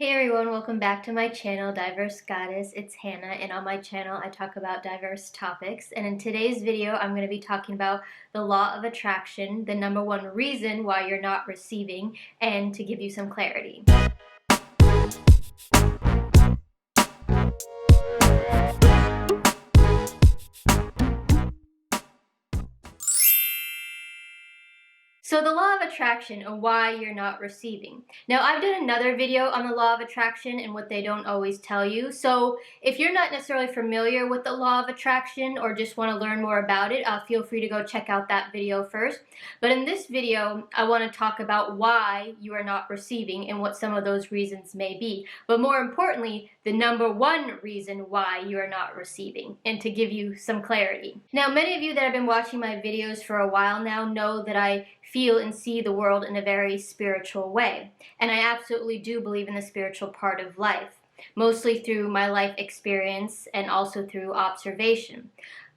Hey everyone, welcome back to my channel, Diverse Goddess. It's Hannah, and on my channel I talk about diverse topics. And in today's video, I'm going to be talking about the law of attraction, the number one reason why you're not receiving, and to give you some clarity. So the law of attraction and why you're not receiving. Now I've done another video on the law of attraction and what they don't always tell you. So if you're not necessarily familiar with the law of attraction or just want to learn more about it, feel free to go check out that video first. But in this video, I want to talk about why you are not receiving and what some of those reasons may be. But more importantly, the number one reason why you are not receiving, and to give you some clarity. Now, many of you that have been watching my videos for a while now know that I feel and see the world in a very spiritual way. And I absolutely do believe in the spiritual part of life, mostly through my life experience and also through observation.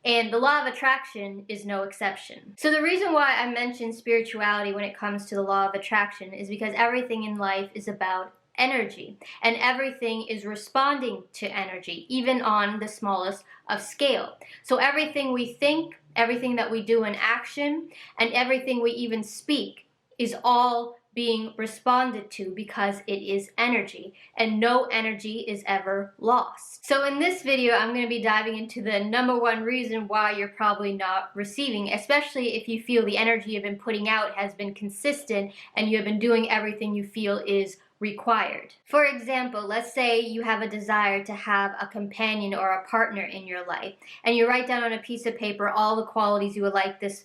And the law of attraction is no exception. So the reason why I mention spirituality when it comes to the law of attraction is because everything in life is about energy, and everything is responding to energy, even on the smallest of scale. So everything we think, everything that we do in action, and everything we even speak is all being responded to because it is energy, and no energy is ever lost. So in this video, I'm going to be diving into the number one reason why you're probably not receiving, especially if you feel the energy you've been putting out has been consistent and you have been doing everything you feel is required. For example, let's say you have a desire to have a companion or a partner in your life, and you write down on a piece of paper all the qualities you would like this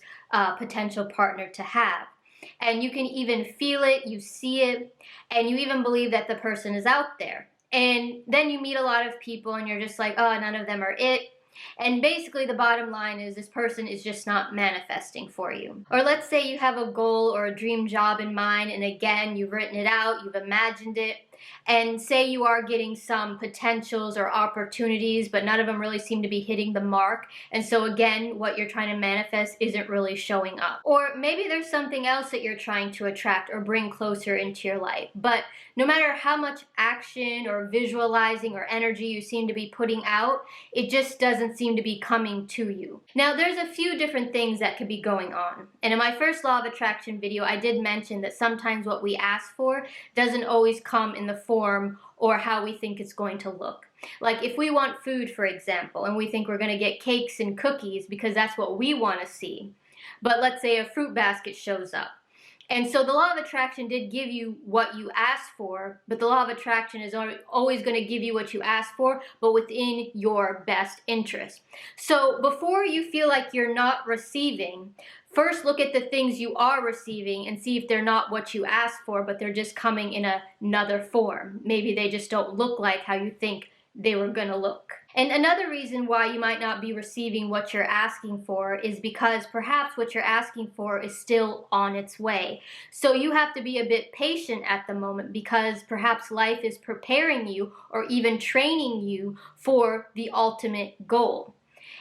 potential partner to have. And you can even feel it, you see it, and you even believe that the person is out there. And then you meet a lot of people and you're just like, oh, none of them are it. And basically the bottom line is this person is just not manifesting for you. Or let's say you have a goal or a dream job in mind, and again, you've written it out, you've imagined it, and say you are getting some potentials or opportunities, but none of them really seem to be hitting the mark. And so again, what you're trying to manifest isn't really showing up. Or maybe there's something else that you're trying to attract or bring closer into your life. But no matter how much action or visualizing or energy you seem to be putting out, it just doesn't seem to be coming to you. Now, there's a few different things that could be going on. And in my first law of attraction video, I did mention that sometimes what we ask for doesn't always come in the form or how we think it's going to look. Like if we want food, for example, and we think we're going to get cakes and cookies because that's what we want to see. But let's say a fruit basket shows up. And so the law of attraction did give you what you asked for, but the law of attraction is always going to give you what you asked for, but within your best interest. So before you feel like you're not receiving, first look at the things you are receiving and see if they're not what you asked for, but they're just coming in another form. Maybe they just don't look like how you think they were going to look. And another reason why you might not be receiving what you're asking for is because perhaps what you're asking for is still on its way. So you have to be a bit patient at the moment because perhaps life is preparing you or even training you for the ultimate goal.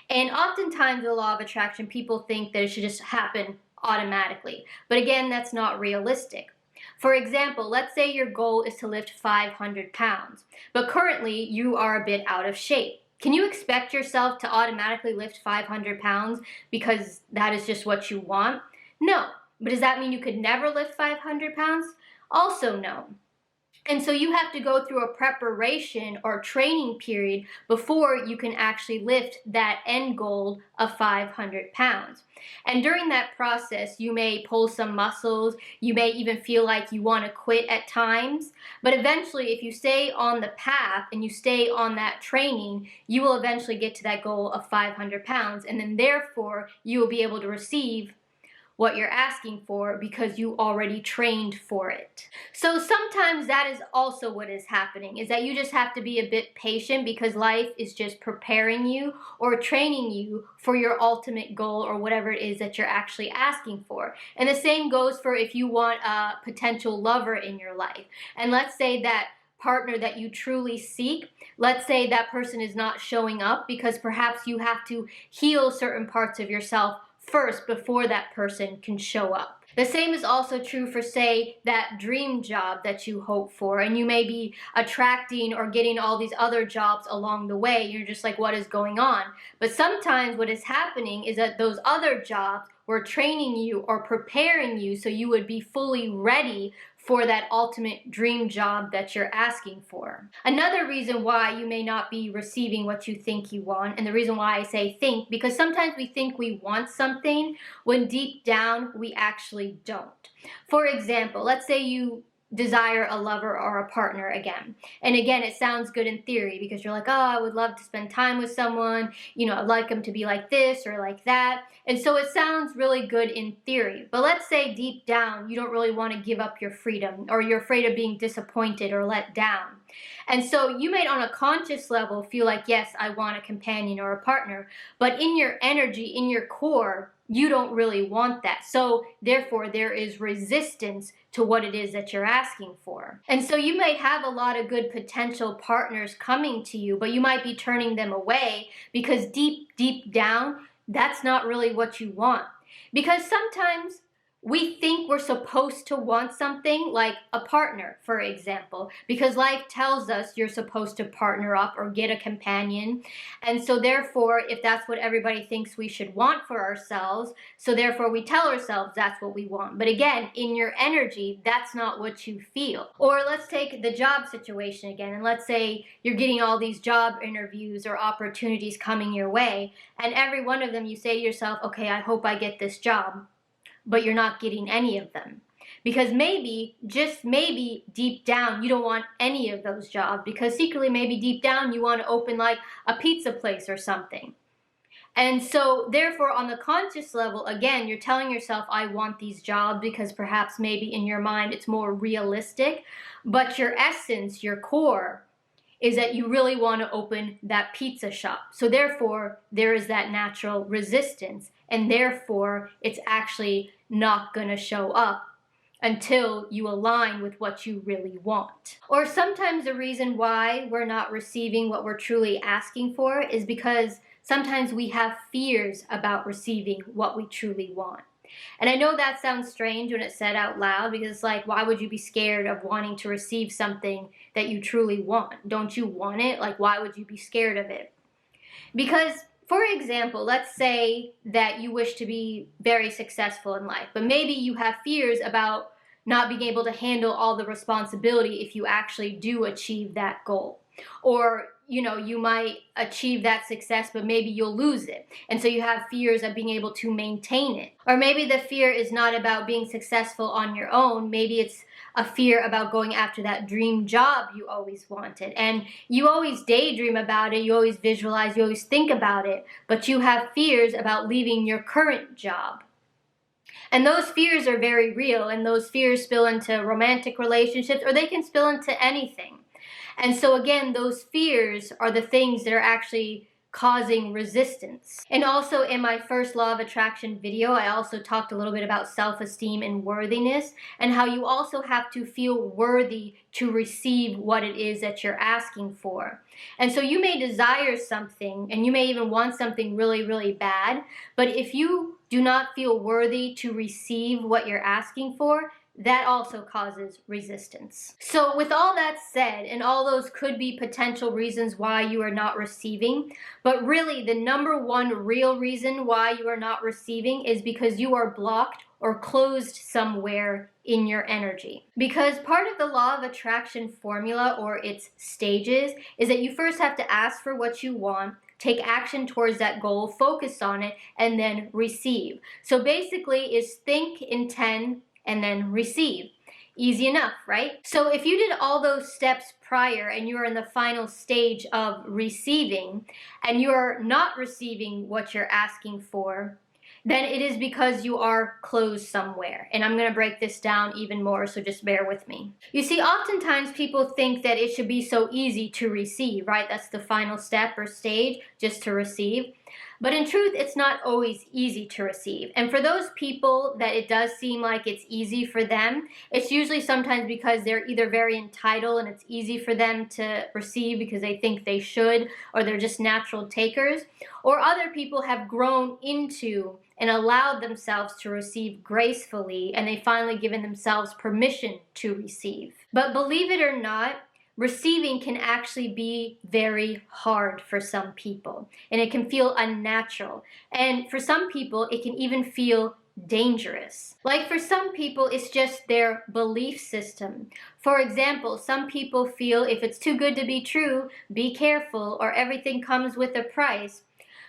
And oftentimes the law of attraction, people think that it should just happen automatically. But again, that's not realistic. For example, let's say your goal is to lift 500 pounds, but currently you are a bit out of shape. Can you expect yourself to automatically lift 500 pounds because that is just what you want? No. But does that mean you could never lift 500 pounds? Also no. And so you have to go through a preparation or training period before you can actually lift that end goal of 500 pounds. And during that process, you may pull some muscles, you may even feel like you want to quit at times, but eventually if you stay on the path and you stay on that training, you will eventually get to that goal of 500 pounds, and then therefore you will be able to receive what you're asking for because you already trained for it. So sometimes that is also what is happening, is that you just have to be a bit patient because life is just preparing you or training you for your ultimate goal or whatever it is that you're actually asking for. And the same goes for if you want a potential lover in your life. And let's say that partner that you truly seek, let's say that person is not showing up because perhaps you have to heal certain parts of yourself first before that person can show up. The same is also true for, say, that dream job that you hope for, and you may be attracting or getting all these other jobs along the way. You're just like, what is going on? But sometimes what is happening is that those other jobs were training you or preparing you so you would be fully ready for that ultimate dream job that you're asking for. Another reason why you may not be receiving what you think you want, and the reason why I say think, because sometimes we think we want something when deep down we actually don't. For example, let's say you desire a lover or a partner again. And again, it sounds good in theory because you're like, oh, I would love to spend time with someone, I'd like them to be like this or like that. And so it sounds really good in theory. But let's say deep down, you don't really want to give up your freedom, or you're afraid of being disappointed or let down. And so you may on a conscious level feel like, yes, I want a companion or a partner, but in your energy, in your core, you don't really want that. So therefore, there is resistance to what it is that you're asking for. And so you might have a lot of good potential partners coming to you, but you might be turning them away because deep down, that's not really what you want. Because sometimes we think we're supposed to want something like a partner, for example, because life tells us you're supposed to partner up or get a companion. And so therefore, if that's what everybody thinks we should want for ourselves, so therefore we tell ourselves that's what we want. But again, in your energy, that's not what you feel. Or let's take the job situation again, and let's say you're getting all these job interviews or opportunities coming your way, and every one of them you say to yourself, okay, I hope I get this job. But you're not getting any of them. Because maybe, just maybe, deep down, you don't want any of those jobs. Because secretly, maybe deep down, you want to open like a pizza place or something. And so, therefore, on the conscious level, again, you're telling yourself, I want these jobs because perhaps maybe in your mind it's more realistic. But your essence, your core, is that you really want to open that pizza shop. So therefore, there is that natural resistance, and therefore, it's actually not going to show up until you align with what you really want. Or sometimes the reason why we're not receiving what we're truly asking for is because sometimes we have fears about receiving what we truly want. And I know that sounds strange when it's said out loud, because it's like, why would you be scared of wanting to receive something that you truly want? Don't you want it? Like, why would you be scared of it? Because, for example, let's say that you wish to be very successful in life, but maybe you have fears about not being able to handle all the responsibility if you actually do achieve that goal. Or you might achieve that success, but maybe you'll lose it. And so you have fears of being able to maintain it. Or maybe the fear is not about being successful on your own. Maybe it's a fear about going after that dream job you always wanted. And you always daydream about it, you always visualize, you always think about it, but you have fears about leaving your current job. And those fears are very real, and those fears spill into romantic relationships, or they can spill into anything. And so again, those fears are the things that are actually causing resistance. And also in my first law of attraction video, I also talked a little bit about self-esteem and worthiness, and how you also have to feel worthy to receive what it is that you're asking for. And so you may desire something, and you may even want something really, really bad, but if you do not feel worthy to receive what you're asking for, that also causes resistance. So with all that said, and all those could be potential reasons why you are not receiving, but really the number one real reason why you are not receiving is because you are blocked or closed somewhere in your energy. Because part of the law of attraction formula, or its stages, is that you first have to ask for what you want, take action towards that goal, focus on it, and then receive. So basically is think, intend, and then receive. Easy enough, right? So if you did all those steps prior and you're in the final stage of receiving, and you're not receiving what you're asking for, then it is because you are closed somewhere. And I'm going to break this down even more, so just bear with me. You see, oftentimes people think that it should be so easy to receive, right? That's the final step or stage, just to receive. But in truth, it's not always easy to receive. And for those people that it does seem like it's easy for them, it's usually sometimes because they're either very entitled and it's easy for them to receive because they think they should, or they're just natural takers, or other people have grown into and allowed themselves to receive gracefully, and they finally given themselves permission to receive. But believe it or not, receiving can actually be very hard for some people, and it can feel unnatural. And for some people, it can even feel dangerous. Like for some people, it's just their belief system. For example, some people feel if it's too good to be true, be careful, or everything comes with a price.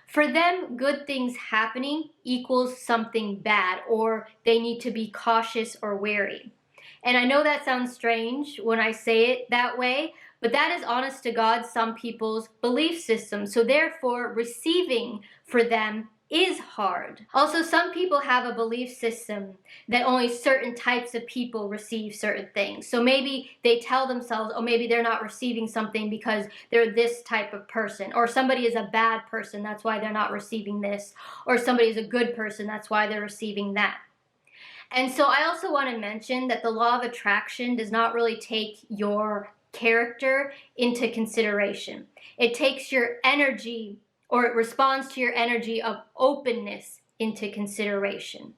For them, good things happening equals something bad, or they need to be cautious or wary. And I know that sounds strange when I say it that way, but that is honest to God some people's belief system. So therefore, receiving for them is hard. Also, some people have a belief system that only certain types of people receive certain things. So maybe they tell themselves, oh, maybe they're not receiving something because they're this type of person, or somebody is a bad person, that's why they're not receiving this, or somebody is a good person, that's why they're receiving that. And so I also want to mention that the law of attraction does not really take your character into consideration. It takes your energy, or it responds to your energy of openness into consideration.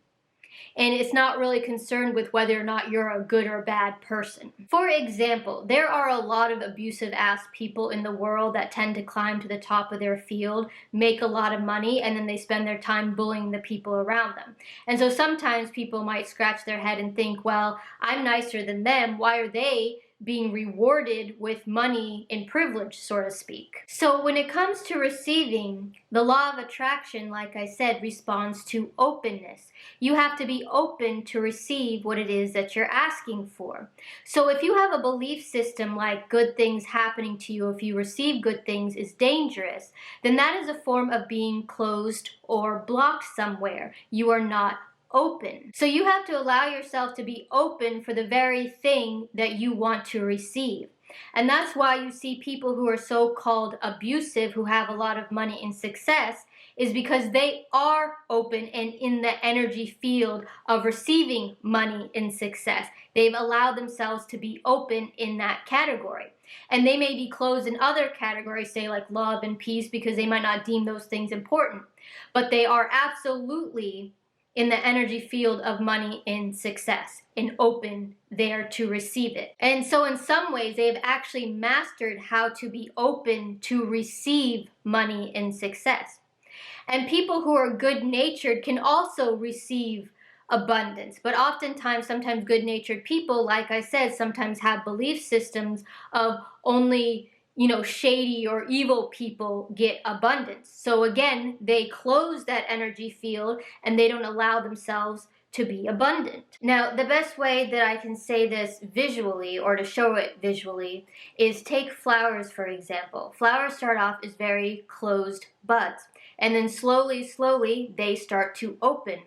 And it's not really concerned with whether or not you're a good or bad person. For example, there are a lot of abusive ass people in the world that tend to climb to the top of their field, make a lot of money, and then they spend their time bullying the people around them. And so sometimes people might scratch their head and think, well, I'm nicer than them. Why are they being rewarded with money and privilege, so to speak? So when it comes to receiving, the law of attraction, like I said, responds to openness. You have to be open to receive what it is that you're asking for. So if you have a belief system like good things happening to you if you receive good things is dangerous, then that is a form of being closed or blocked somewhere. You are not open. So you have to allow yourself to be open for the very thing that you want to receive. And that's why you see people who are so-called abusive, who have a lot of money and success, is because they are open and in the energy field of receiving money and success. They've allowed themselves to be open in that category. And they may be closed in other categories, say like love and peace, because they might not deem those things important. But they are absolutely in the energy field of money and success, and open there to receive it. And so in some ways, they've actually mastered how to be open to receive money and success. And people who are good-natured can also receive abundance. But oftentimes, sometimes good-natured people, like I said, sometimes have belief systems of only shady or evil people get abundance. So again, they close that energy field and they don't allow themselves to be abundant. Now, the best way that I can say this visually, or to show it visually, is take flowers, for example. Flowers start off as very closed buds, and then slowly, they start to open.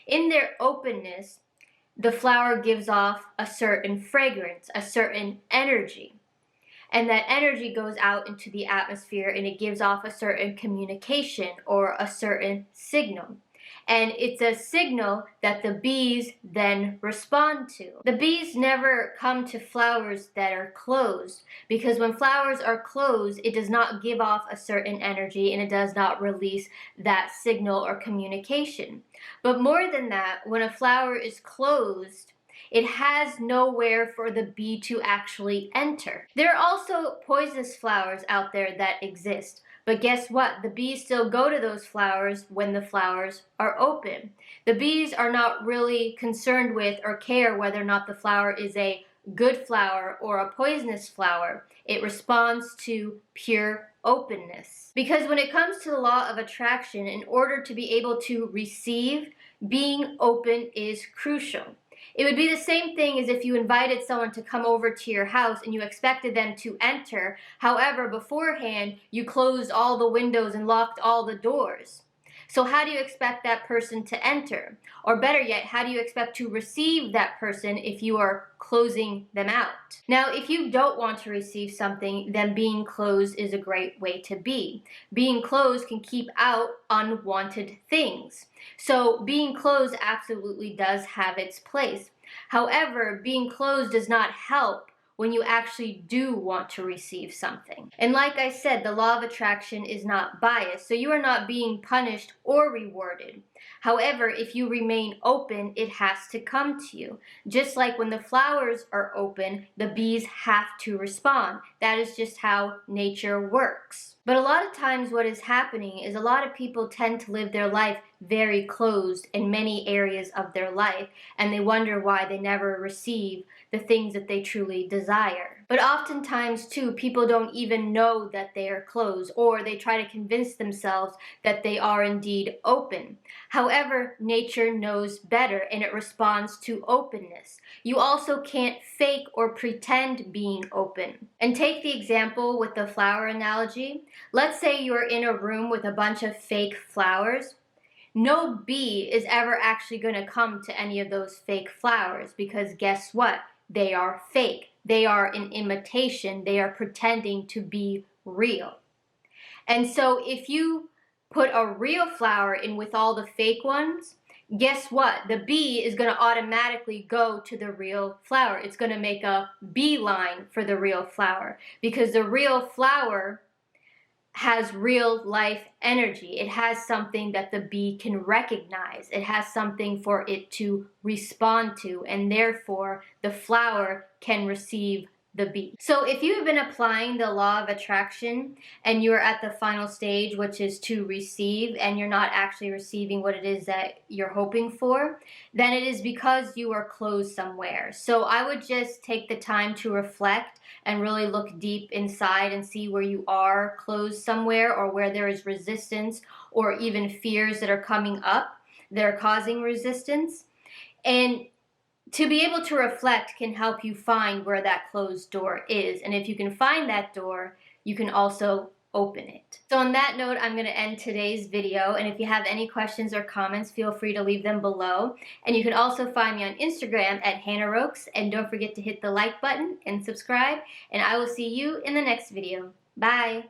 In their openness, the flower gives off a certain fragrance, a certain energy. And that energy goes out into the atmosphere and it gives off a certain communication or a certain signal. And it's a signal that the bees then respond to. The bees never come to flowers that are closed, because when flowers are closed, it does not give off a certain energy and it does not release that signal or communication. But more than that, when a flower is closed, it has nowhere for the bee to actually enter. There are also poisonous flowers out there that exist, but guess what? The bees still go to those flowers when the flowers are open. The bees are not really concerned with or care whether or not the flower is a good flower or a poisonous flower. It responds to pure openness. Because when it comes to the law of attraction, in order to be able to receive, being open is crucial. It would be the same thing as if you invited someone to come over to your house and you expected them to enter. However, beforehand, you closed all the windows and locked all the doors. So how do you expect that person to enter? Or better yet, how do you expect to receive that person if you are closing them out? Now, if you don't want to receive something, then being closed is a great way to be. Being closed can keep out unwanted things. So being closed absolutely does have its place. However, being closed does not help when you actually do want to receive something. And like I said, the law of attraction is not biased, so you are not being punished or rewarded. However, if you remain open, it has to come to you. Just like when the flowers are open, the bees have to respond. That is just how nature works. But a lot of times what is happening is a lot of people tend to live their life very closed in many areas of their life, and they wonder why they never receive the things that they truly desire. But oftentimes too, people don't even know that they are closed, or they try to convince themselves that they are indeed open. However, nature knows better and it responds to openness. You also can't fake or pretend being open. And take the example with the flower analogy. Let's say you're in a room with a bunch of fake flowers. No bee is ever actually going to come to any of those fake flowers, because guess what? They are fake. They are an imitation. They are pretending to be real. And so if you put a real flower in with all the fake ones, guess what? The bee is going to automatically go to the real flower. It's going to make a beeline for the real flower, because the real flower has real life energy. It has something that the bee can recognize. It has something for it to respond to, and therefore the flower can receive the bee. So if you have been applying the law of attraction and you're at the final stage, which is to receive, and you're not actually receiving what it is that you're hoping for, then it is because you are closed somewhere. So I would just take the time to reflect and really look deep inside and see where you are closed somewhere, or where there is resistance or even fears that are coming up that are causing resistance. And to be able to reflect can help you find where that closed door is. And if you can find that door, you can also open it. So on that note, I'm going to end today's video. And if you have any questions or comments, feel free to leave them below. And you can also find me on Instagram at Hannah Rokes. And don't forget to hit the like button and subscribe. And I will see you in the next video. Bye.